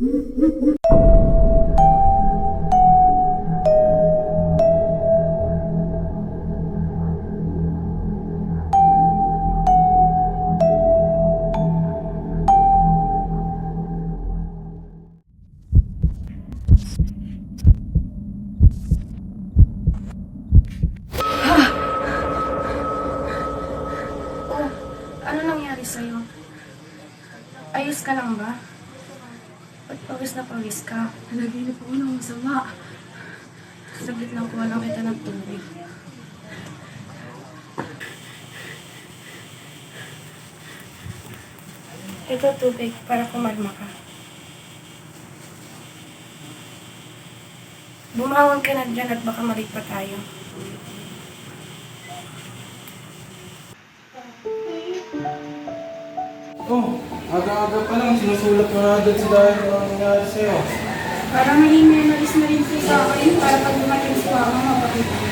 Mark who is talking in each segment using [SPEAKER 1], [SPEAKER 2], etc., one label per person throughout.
[SPEAKER 1] Ano nangyari sa'yo? Ayos ka lang ba? Ba't pawis na pawis ka?
[SPEAKER 2] Nalaginip ako ng masama.
[SPEAKER 1] Saglit lang kuha lang kita ng tubig. Ito tubig para kumalma ka. Bumangon ka na dyan at baka malit pa tayo.
[SPEAKER 3] Oh, aga-aga pa lang, sinusulat mo na agad si Dahil kung ano nangyari sa'yo.
[SPEAKER 2] Para may memories na rin po sa akin para pag dumating si Mama, mapakita ko.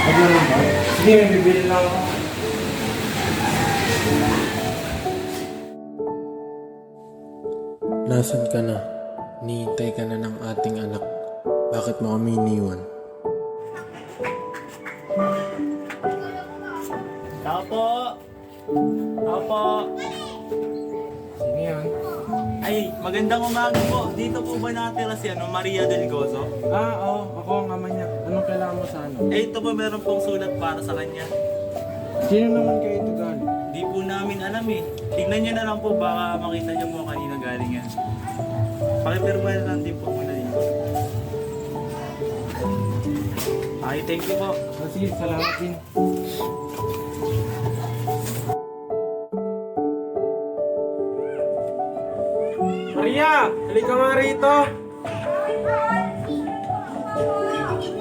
[SPEAKER 3] Ano lang ba? Sige, may bibili lang ako. Nasaan ka na? Nihintay ka na ng ating anak. Bakit mo kami iniwan?
[SPEAKER 4] Tao po! Tao po!
[SPEAKER 3] Sige yan.
[SPEAKER 4] Ay, magandang umaga po. Dito po ba nakatira si Maria Del Gozo?
[SPEAKER 3] Oo, ako ang ama niya. Anong kailangan mo sa ano?
[SPEAKER 4] Ito po meron pong sulat para sa kanya.
[SPEAKER 3] Sino naman kayo ito galing?
[SPEAKER 4] Di po namin alam eh. Tignan nyo na lang po, baka makita nyo po kanina galing yan. Pakipirma na lang din po muna dito. Ay, thank you po.
[SPEAKER 3] Sige, salamat din. Maria! Halika nga rito!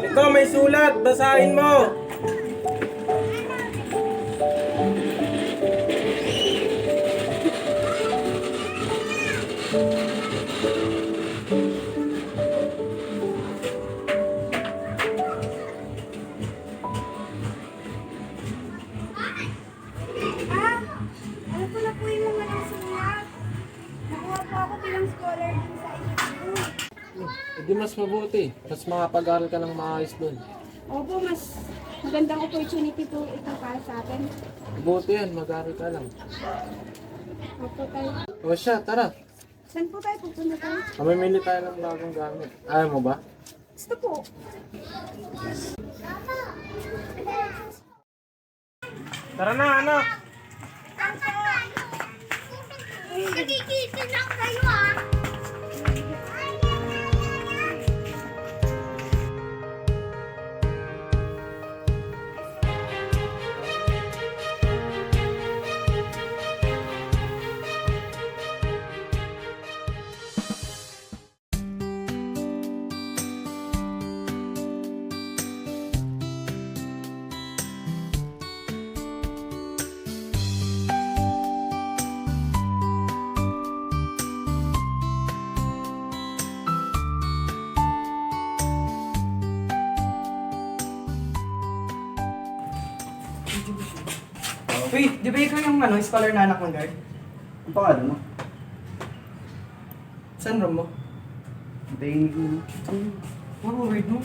[SPEAKER 3] Ito, may sulat! Basahin mo!
[SPEAKER 5] Ano po na po yung mga nasulat? Nakuha po ako bilang scholar din sa school.
[SPEAKER 3] Hindi mas mabuti. Mas makapag-aral ka ng maayos doon.
[SPEAKER 5] Opo, mas magandang opportunity po ito para sa atin.
[SPEAKER 3] Mabuti yan, mag-aral ka lang.
[SPEAKER 5] Opo tayo.
[SPEAKER 3] O siya, tara.
[SPEAKER 5] Saan po tayo pupunta tayo?
[SPEAKER 3] Mamimili tayo ng bagong gamit. Ayaw mo ba?
[SPEAKER 5] Gusto po.
[SPEAKER 3] Tara na, anak!
[SPEAKER 5] Nagkikita lang kayo ah!
[SPEAKER 6] Wait, di ba ikaw yung scholar na anak ng guard?
[SPEAKER 7] Ang pangalan mo?
[SPEAKER 6] Saan room mo?
[SPEAKER 7] Hintayin ko.
[SPEAKER 6] Wow, weird mo.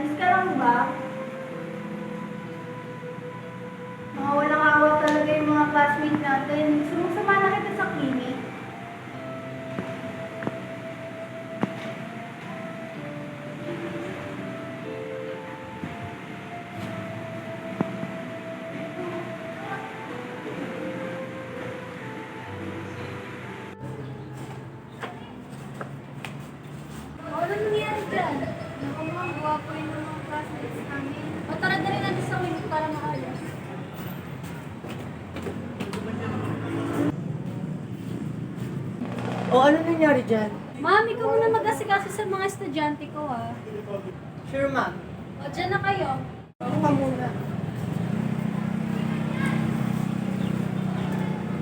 [SPEAKER 5] Ayos ka lang ba? Mga walang awa talaga yung mga classmate natin. Sumusama na kita sa clinic. Ano nangyari dyan? Naku mga gwapo yung mga classmates namin. O tara na rin natin sa clinic para maayos.
[SPEAKER 6] O ano nangyari dyan?
[SPEAKER 2] Ma'am, ikaw muna mag-asikaso sa mga estudyante ko, ha?
[SPEAKER 6] Sure, ma'am.
[SPEAKER 2] O, dyan na kayo.
[SPEAKER 6] Ako ka muna.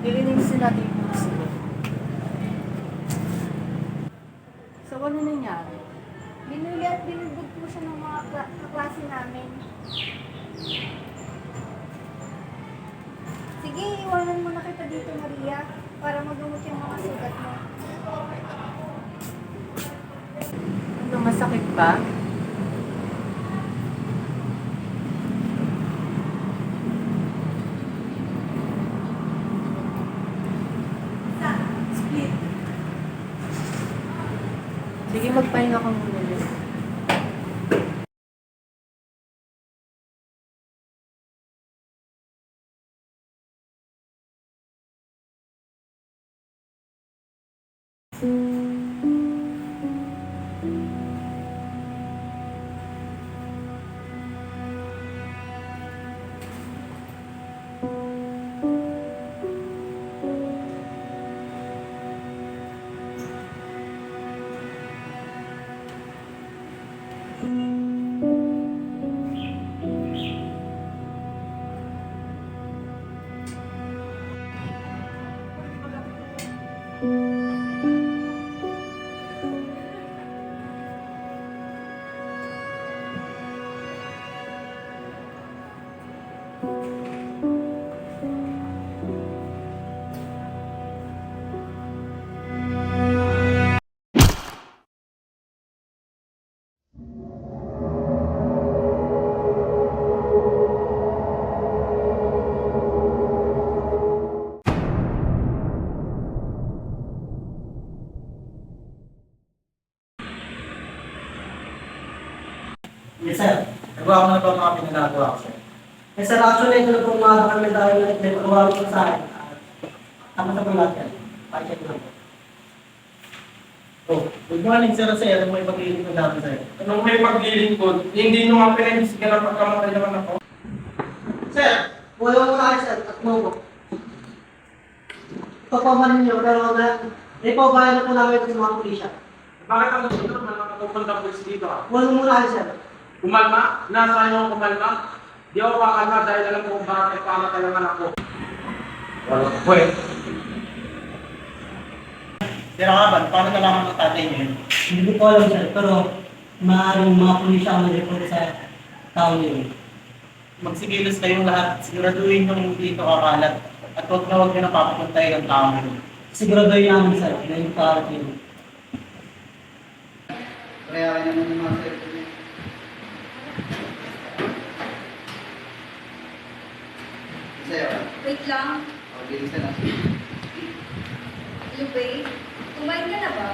[SPEAKER 6] Nilinisin natin yung puso ko. So, ano nangyari?
[SPEAKER 5] Binuli at binubog po siya ng mga kaklase namin. Sige, iwanan mo na kita dito, Maria, para magamot yung mga sugat mo.
[SPEAKER 6] Ano, masakit ba?
[SPEAKER 5] Split.
[SPEAKER 6] Sige, magpahinga ka muna. Liz.
[SPEAKER 8] Yes, sir. Nagawa ko na po ang mga pinagagawa ko, sir. Yes, sir. Actually, ito na po mga dokumentario na nagawa ko sa akin. Tama sa po lahat yan. Pa-check lang po.
[SPEAKER 4] Oh, good morning, sir. Sir, may pag-iilig ko namin, sir.
[SPEAKER 9] Anong may paglilingkod? Hindi nyo nga pinag-isigan ang pagkamatay naman ako.
[SPEAKER 8] Sir, buhay mo muna kayo, sir. At mo po. Ipagpamanin nyo, pero ipabayan na po namin ito sa mga pulisya.
[SPEAKER 9] Bakit ang gusto naman nakapupunta pulis dito?
[SPEAKER 8] Buhay mo muna kayo, sir.
[SPEAKER 9] Kumalma? Nasaan yung kumalma? Di ako kakalma dahil alam ko kung bakit pamatay ang anak ko. Walang pwede.
[SPEAKER 4] Sir Aban, paano nalaman ng tatay niyo yun?
[SPEAKER 8] Hindi ko po alam, sir. Pero maaaring mga pulisya ang nag-report sa tao niyo.
[SPEAKER 4] Magsigilos kayong lahat. Siguraduhin yung hindi ito kakalat. At huwag nyo na papapuntay ang tao mo.
[SPEAKER 8] Siguraduhin namin, sir, na yung karat niyo.
[SPEAKER 7] Kaya naman yung mga cellphone niya. Sa'yo,
[SPEAKER 5] Wait lang.
[SPEAKER 7] bilisan na.
[SPEAKER 5] Lupay, kumain ka na ba?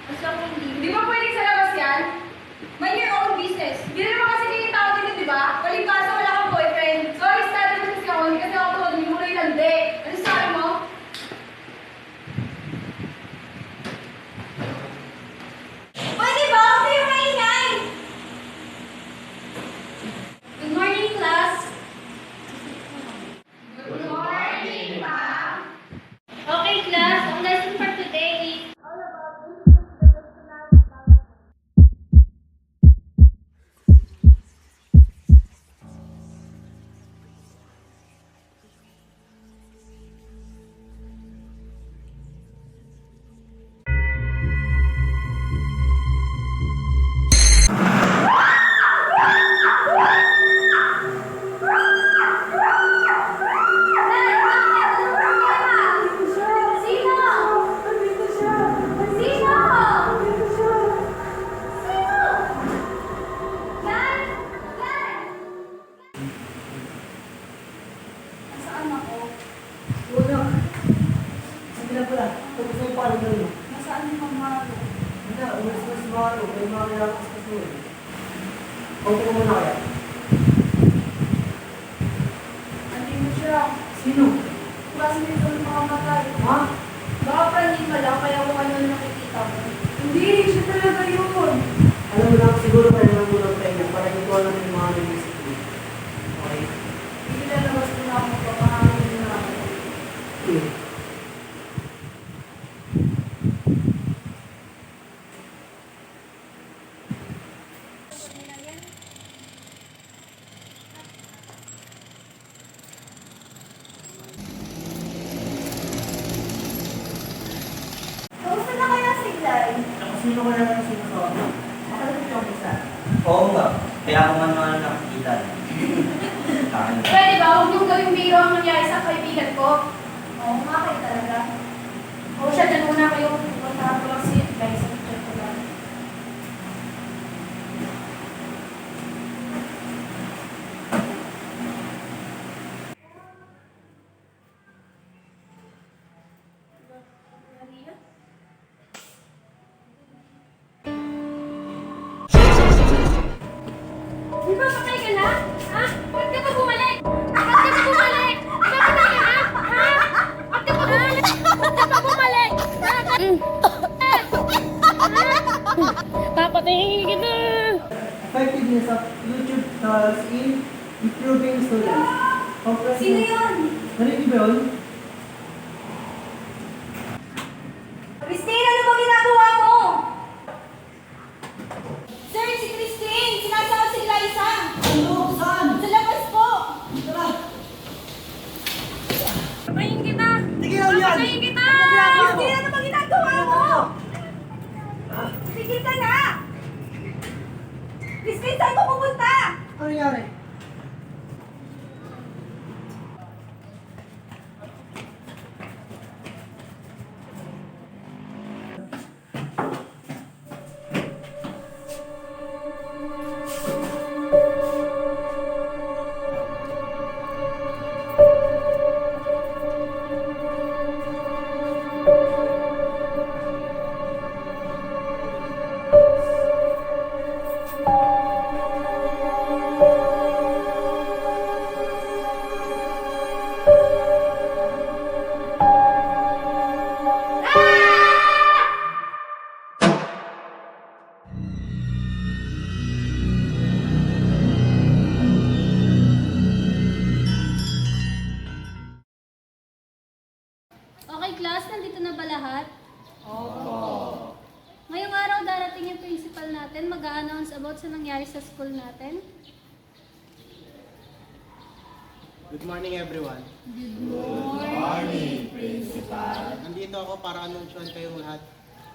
[SPEAKER 5] Kasi ako hindi.
[SPEAKER 2] Di ba pwedeng sa labas yan? Mind your own business. Hindi na naman kasi kayo tao dito, di ba? Palibasa wala kang boyfriend. Sorry, study mo kasi ako. Hindi kasi ako tulad, hindi mo na inalde. Ano sabi mo?
[SPEAKER 5] Pwede ba? Huwag kayong maingay!
[SPEAKER 2] Good morning, class.
[SPEAKER 5] Good morning, ma'am.
[SPEAKER 8] ka doon.
[SPEAKER 2] Nasaan yung mamalo?
[SPEAKER 8] Hindi, umalis na si Maro. May mga nilakas ka doon. Paupo ko muna kaya.
[SPEAKER 2] Andin mo siya.
[SPEAKER 8] Sino?
[SPEAKER 2] Kasi nito ng mga matay.
[SPEAKER 8] Ha?
[SPEAKER 2] Baka praning ka lang, kaya kung ano nakikita mo. Hindi, siya talaga yun.
[SPEAKER 8] Alam mo lang, siguro kaya lang mo lang tayo para hindi ko alam yung mga nagisip mo. Okay?
[SPEAKER 2] Hindi lalabas mo na ako, papahangin na ako.
[SPEAKER 8] Hmm.
[SPEAKER 2] Kamusta na kaya si Glay?
[SPEAKER 8] Saka sino kaya yung sinasabi?
[SPEAKER 2] Makalit ka mo sa.
[SPEAKER 7] Oo nga. Kaya ako man mga nakikita. Saan?
[SPEAKER 2] Pwede ba, huwag niyong gawing biro ang nangyari sa kaibigan ko? Oo nga, kayo talaga. O siya, dyan muna kayo. Puntahan ko lang si Glay sa picture ko lang. Di ba patay ka na? Ha? Ba't ka pa bumalik? Ba't ka pa bumalik? Di ba patay ka na? Ha? Ba't ka pa bumalik? Ba't ka pa bumalik?
[SPEAKER 1] Papatayin kita!
[SPEAKER 8] Effectiveness of YouTube tools in improving students.
[SPEAKER 2] Sino yun?
[SPEAKER 8] Narinig ba yun?
[SPEAKER 2] Christine, ano ba ginagawa mo? Sir, si Christine! Sinasama si Liza!
[SPEAKER 8] Ano? Saan?
[SPEAKER 2] Sa labas po!
[SPEAKER 8] Tara!
[SPEAKER 1] Papatayin kita!
[SPEAKER 8] Tigil lang yan!
[SPEAKER 1] Papatayin kita!
[SPEAKER 2] Christine, ano ba ginagawa mo? Tigil ka na! Christine, saan ka pupunta?
[SPEAKER 8] Ano nangyari?
[SPEAKER 5] Okay, class, nandito na ba lahat? Opo. Ngayong araw darating yung principal natin, mag-a-announce about sa nangyari sa school natin.
[SPEAKER 10] Good morning, everyone. Good morning, Principal. Nandito ako para anunsyohan kayong lahat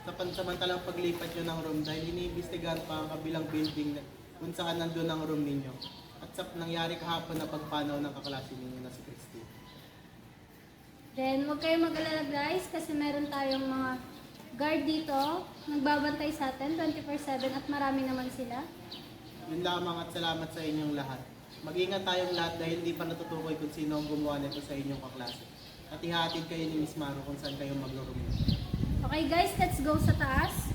[SPEAKER 10] sa pansamantalang paglipat nyo ng room dahil iniimbestigahan pa ang kabilang building kung saan nandun ang room ninyo at sa nangyari kahapon na pagpanaw ng kaklase ninyo na si Christy.
[SPEAKER 5] Then, huwag kayong mag-alala guys kasi meron tayong mga guard dito, nagbabantay sa atin 24/7 at marami naman sila.
[SPEAKER 10] Yun lamang at salamat sa inyong lahat. Mag-ingat tayong lahat dahil hindi pa natutukoy kung sino ang gumawa nito sa inyong kaklase. At ihatid kayo ni Miss Maro kung saan kayo mag-room.
[SPEAKER 5] Okay guys, let's go sa taas.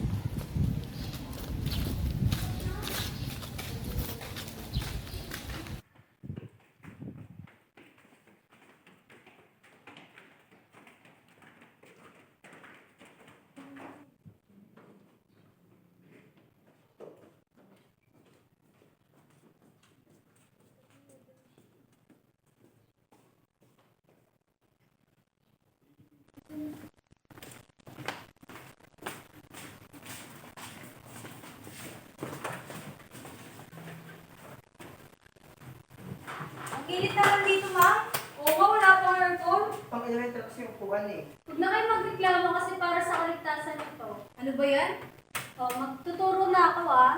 [SPEAKER 2] Ang init naman dito, ma'am. Oo nga, wala pang aircon.
[SPEAKER 6] Pang-elementary kasi yung upuan eh.
[SPEAKER 5] Huwag na kayo magreklamo kasi para sa kaligtasan nito.
[SPEAKER 2] Ano ba yan?
[SPEAKER 5] Oh, magtuturo na ako ah.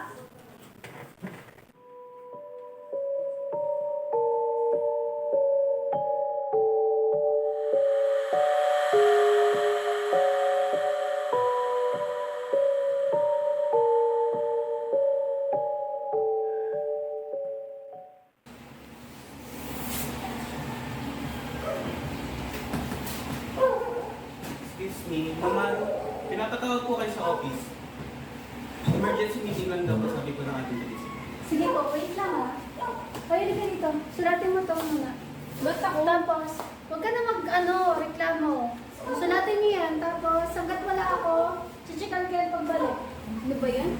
[SPEAKER 10] Excuse me, Mama, pinapatawag po kayo sa office. Emergency meeting lang daw po, sabi ko ng ating dalis.
[SPEAKER 5] Sige po, wait lang ha. Pwede ka dito. Sulatin mo to muna. Ba't ako? Tapos, huwag ka na reklamo. Sulatin niyo yan. Tapos, hanggat wala ako, chichikan kayo pagbalik. Ano ba yan?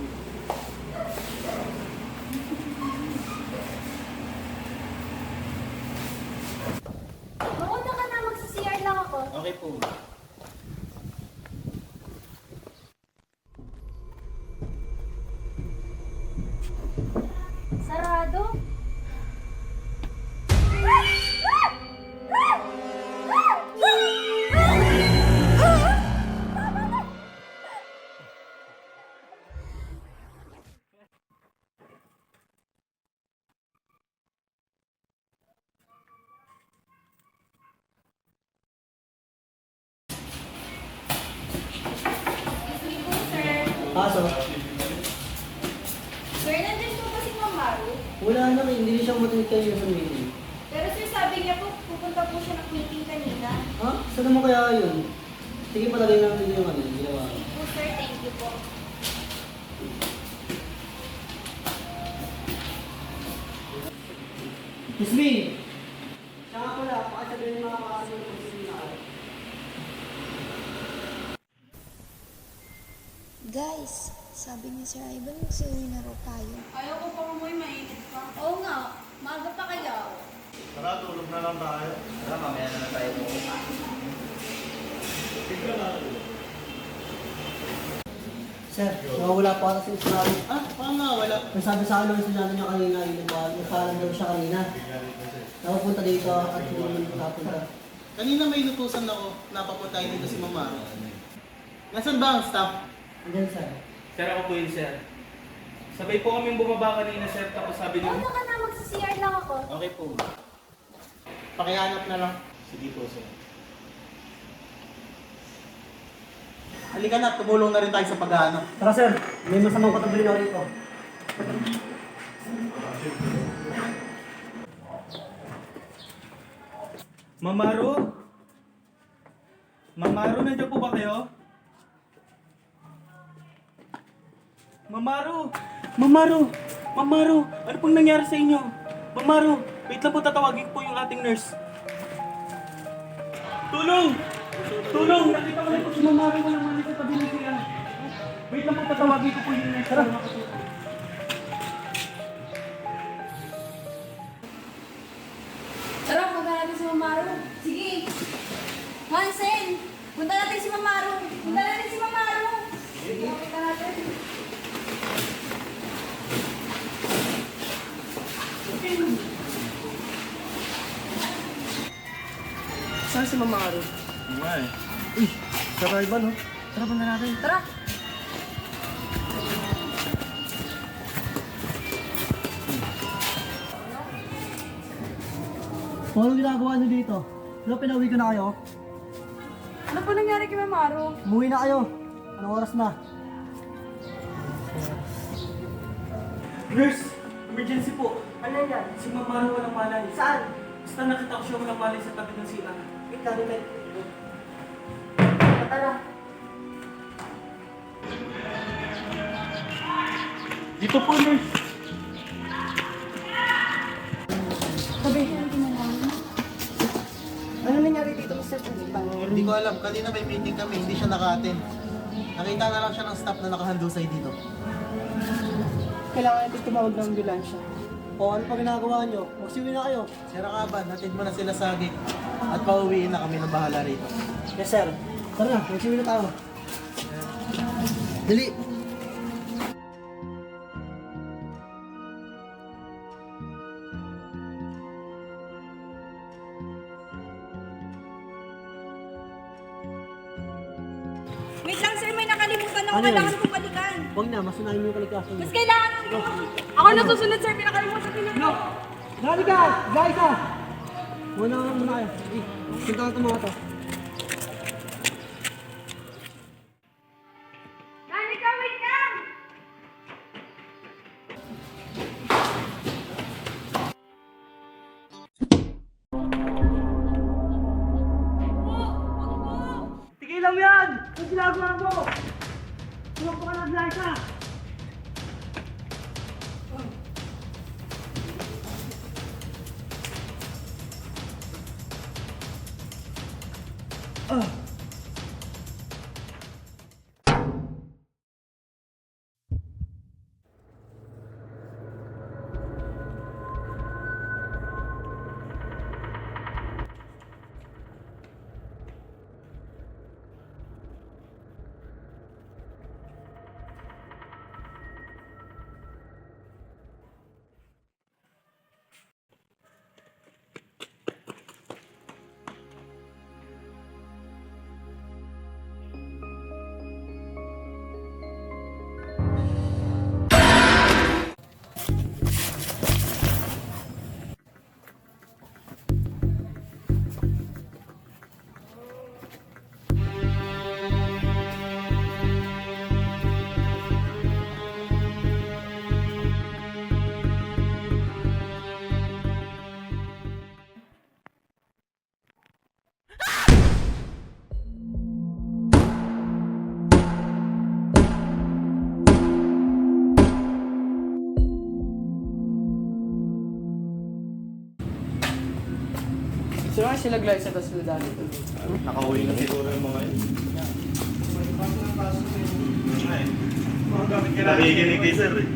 [SPEAKER 5] Mauna ka na, magsa-CR lang ako.
[SPEAKER 10] Okay po.
[SPEAKER 5] Sarado?
[SPEAKER 8] Kaso,
[SPEAKER 2] Sir, nandyan po ba si Ma'am Maru?
[SPEAKER 8] wala naman, hindi siya matinig kayo sa meeting.
[SPEAKER 2] Pero sir, sabi niya po, pupunta po siya ng meeting kanina.
[SPEAKER 8] Ha? Saan naman kaya yun? Sige, palagay natin yung ginawa.
[SPEAKER 2] Po sir, thank you po.
[SPEAKER 8] Yasmin! Siya nga pala, pakisabihin ng mga kasunod kung sino na ako.
[SPEAKER 11] Guys, sabi ni Sir Ivan, magsuwi na raw tayo.
[SPEAKER 2] Ayaw ko pa umuwi, mainit pa.
[SPEAKER 5] Oo nga, maaga pa kayo.
[SPEAKER 4] Tara, tulog na lang tayo.
[SPEAKER 7] Tara, mamaya na lang tayo po.
[SPEAKER 8] Sir, nawawala pa kasi yung sinabi.
[SPEAKER 10] Ah, paano nga, wala.
[SPEAKER 8] Ang sabi sa akin ng estudyante niya kanina, yung kalan daw siya kanina. Napapunta dito at hindi naman nakapunta.
[SPEAKER 10] Kanina may inutusan ako, napapuntahin dito si Mama. Nasaan ba ang staff?
[SPEAKER 8] Andyan, sir.
[SPEAKER 4] Sir, ako po yun, sir. Sabay po kaming bumaba kanina, sir. Tapos sabi niyo,
[SPEAKER 5] Mauna ka na, magsa-CR lang ako.
[SPEAKER 10] Okay po. Pakihanap na lang.
[SPEAKER 4] sige po, sir.
[SPEAKER 10] Halika na, tumulong na rin tayo sa paghahanap.
[SPEAKER 8] Tara, sir. May masamang katabi na rito.
[SPEAKER 4] Mamaru? Mamaru, nandiyan po ba kayo? Mamaru! Mamaru! Mamaru! Ano pong nangyari sa inyo? Mamaru! Wait lang po, tatawagin po yung ating nurse. Tulong! Tulong! Nakita ko na po si Mamaru, walang mali sa tabi ng siya. Wait lang po, tatawagin ko po yung nurse. Tara!
[SPEAKER 2] Tara, punta natin si Ma'am Maru. Sige. Hansen, punta natin si Ma'am Maru. Punta natin si Ma'am Maru. Sige. Punta natin.
[SPEAKER 8] Saan si Mama Aro?
[SPEAKER 4] Nga eh.
[SPEAKER 8] Uy, Sir Ivan, oh. Tara, punta natin.
[SPEAKER 2] Tara.
[SPEAKER 8] Ano ginagawa niyo dito? Ano, pinauwi ko na kayo?
[SPEAKER 2] Ano po nangyari kay Ma'am Maru?
[SPEAKER 8] Umuwi na kayo. Anong oras na?
[SPEAKER 4] Nurse! Emergency po!
[SPEAKER 8] Ano yan?
[SPEAKER 4] Si Mamaru walang malay.
[SPEAKER 8] Saan?
[SPEAKER 4] Basta nakita ko siya walang malay sa tabi ng sila.
[SPEAKER 8] Wait, kami tayo. Tara.
[SPEAKER 4] Dito po, nurse!
[SPEAKER 8] Ano nangyari dito, Mr.
[SPEAKER 10] Hindi ko alam, kanina may meeting kami, hindi siya naka-attend. Nakita na lang siya ng staff na nakahandusay dito.
[SPEAKER 8] Kailangan natin tumawag ng ambulansya. O, ano pa ginagawa niyo? Magsiwi na kayo.
[SPEAKER 10] Sir Akaban, hatid mo na sila sa gate. At pauwiin na kami ng bahala rito.
[SPEAKER 8] Yes, sir. Tara na, magsiwi na tayo. Dali!
[SPEAKER 2] Wait lang sir, may nakalimutan ako.
[SPEAKER 8] Ano yun?
[SPEAKER 2] Kailangan kong balikan.
[SPEAKER 8] Huwag na, masunahin mo yung kaligtasan niyo.
[SPEAKER 2] Mas kailangan ko. Ako nasusunod sir, pinakalimutan ko lang.
[SPEAKER 8] Dali ka! Guys, ah! Muna kayo. Punta ka mga to.
[SPEAKER 2] Danica, wait lang!
[SPEAKER 8] Tigilan mo yan! Ang ginagawa mo? Tumakbo ka ng Liza!
[SPEAKER 6] Sino nga sila Glyza tapos sila dati?
[SPEAKER 4] Nakauwi na siguro yung mga yun. Narikinig kay sir eh.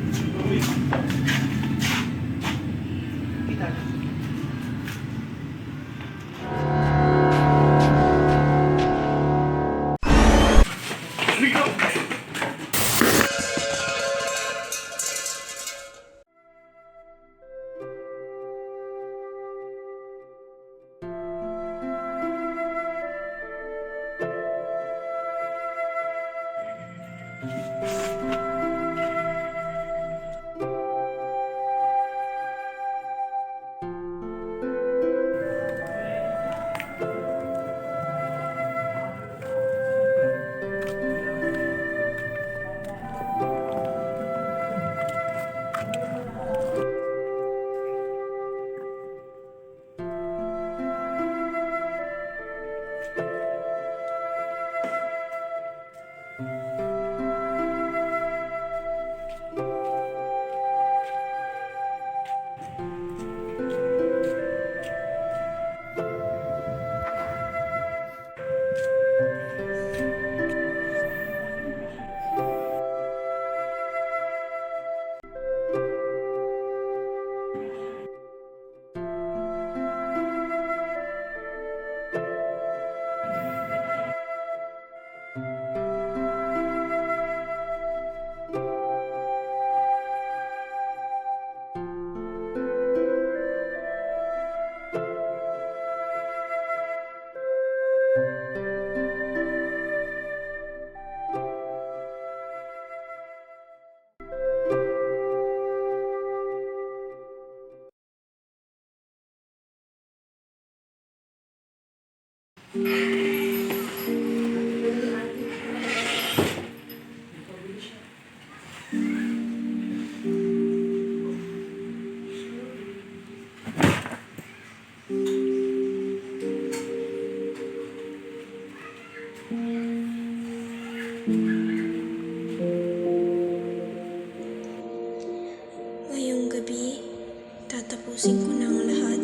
[SPEAKER 11] Ngayong gabi, tatapusin ko na ang lahat.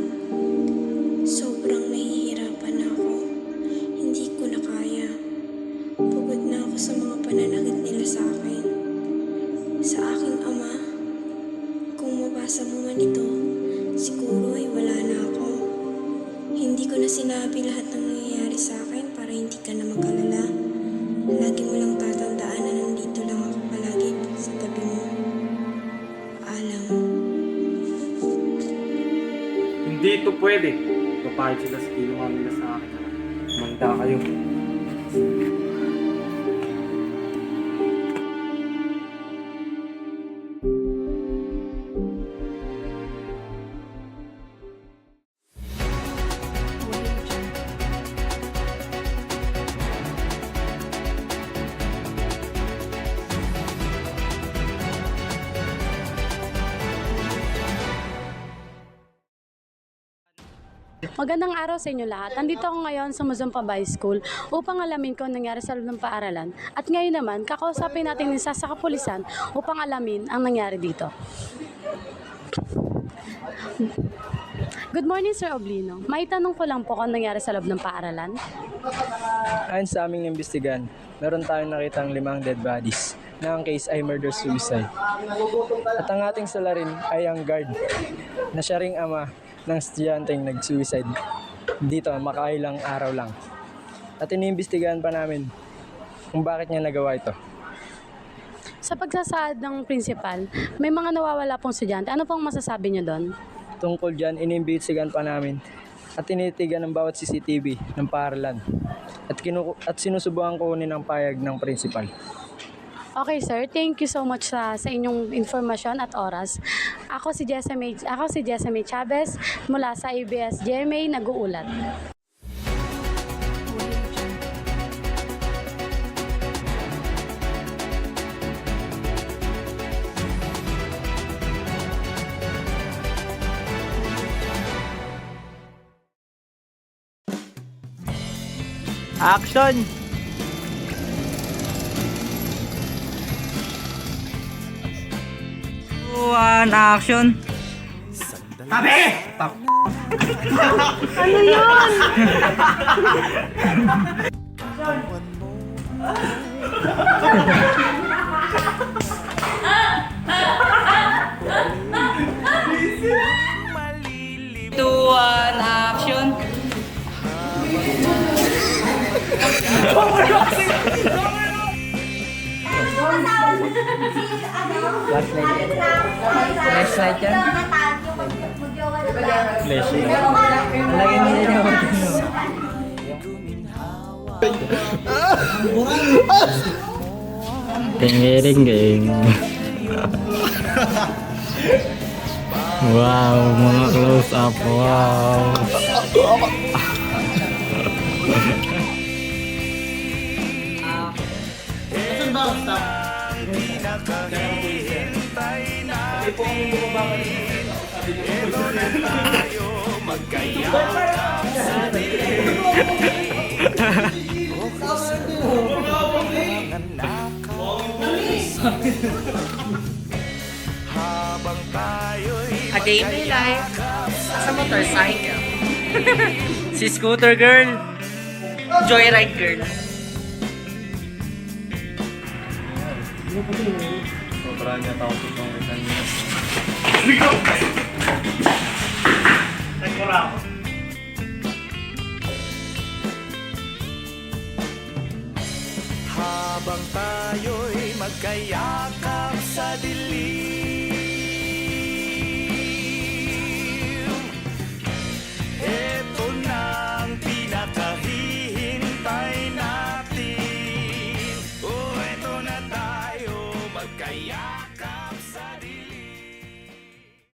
[SPEAKER 11] Sobrang nahihirapan na ako. Hindi ko na kaya. Pagod na ako sa mga pananakit nila sa akin. Sa aking ama, kung mabasa mo man ito, siguro ay wala na ako. Hindi ko na sinabi lahat ng nangyayari sa akin para hindi ka na mag-alala. Lagi mo lang tatandaan na nandito lang ako palagi sa tabi mo. Paalam.
[SPEAKER 9] Hindi ito pwede. Papayag sila sa ginawa nila sa akin. Manda kayo.
[SPEAKER 12] Magandang araw sa inyo lahat. Nandito ako ngayon sa Muzumpa High School upang alamin kung anong nangyari sa loob ng paaralan. At ngayon naman, kakausapin natin yung isa sa kapulisan upang alamin ang nangyari dito. Good morning, Sir Oblino. May tanong ko lang po kung anong nangyari sa loob ng paaralan.
[SPEAKER 6] Ayon sa aming imbestigan, meron tayong nakitang 5 dead bodies na ang case ay murder-suicide. At ang ating salarin ay ang guard na siya ring ama ng estudyanteng nag-suicide dito makailang araw lang. At iniimbestigahan pa namin kung bakit niya nagawa ito.
[SPEAKER 12] Sa pagsasaad ng principal, may mga nawawala pong estudyante. Ano pong masasabi niyo doon?
[SPEAKER 6] Tungkol dyan, iniimbestigahan pa namin at tinitigan ng bawat CCTV ng paaralan at sinusubukan kunin ang payag ng principal.
[SPEAKER 12] Okay, sir. Thank you so much sa inyong informasyon at oras. Ako si Jessamay Chavez mula sa ABS-GMA nag-uulat.
[SPEAKER 4] Action!
[SPEAKER 7] One action!
[SPEAKER 5] Ano yun?
[SPEAKER 7] Two, one action!
[SPEAKER 6] Flashlight yan? Lagyan mo din ako dito.
[SPEAKER 3] Ring-ring-ring. Wow, mga close up. Wow.
[SPEAKER 10] Saan ba ang stop?
[SPEAKER 6] A day in my life sa motorcycle. Si scooter girl. Joyride girl.
[SPEAKER 4] Sobrang niya tao sa mga kanina. Nagkura ako.
[SPEAKER 13] Habang tayo'y magkayakap sa dilim,